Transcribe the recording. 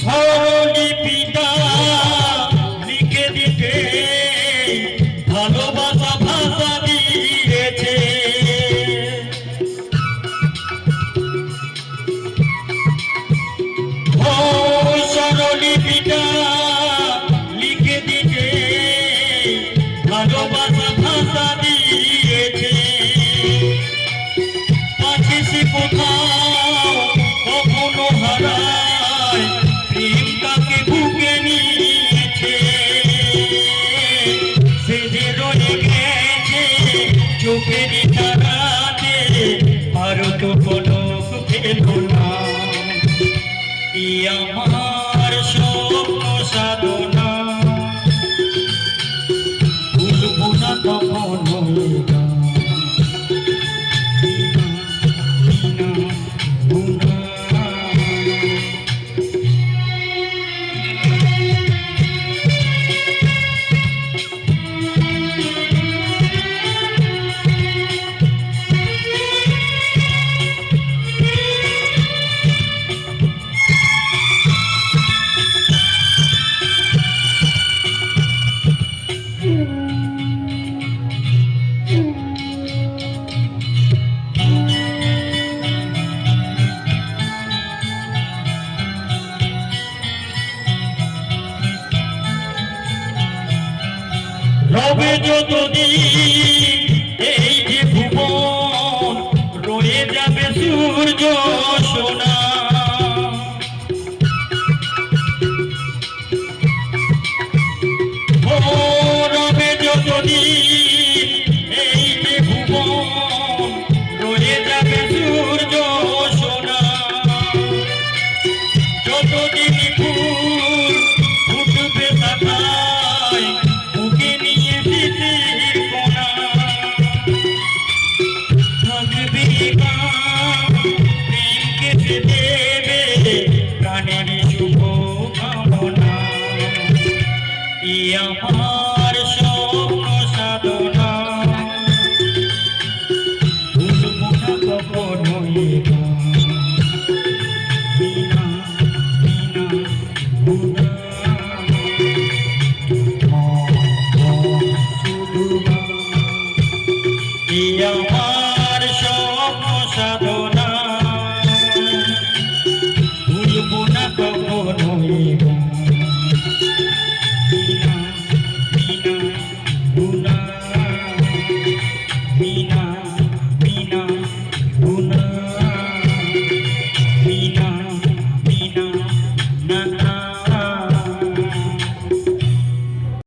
স্বরলিপিটা লিখে দিতে ভালোবাসা ভাষা দিয়েছে। স্বরলিপিটা লিখে দিতে ভালোবাসা ভাষা দিয়েছে। পাখি সে কোথাও কখনো হারায়, প্রেমটাকে বুকে নিয়েছে। সে যে রয়ে গেছে চোখের তারাতে, আর তো কোনো পেল না। আমার স্বপ্ন সাধনা ভুলবো না কখনো। রবে যতদিন এই যে ভুবন, রয়ে যাবে সূর্য সোনা। রবে যতদিন এই যে ভুবন, রয়ে যাবে সূর্য সোনা। যতদিন ফুল ফুটবে শাখায়, বুকে নিয়ে স্মৃতির কোনা। থাকবে গান প্রেমকে সে দেবে প্রাণের শুভ কামনা। আমার স্বপ্ন সাধনা ভুলবো না কখনো। বিনা বিনা আমার স্বপ্ন সাধনা।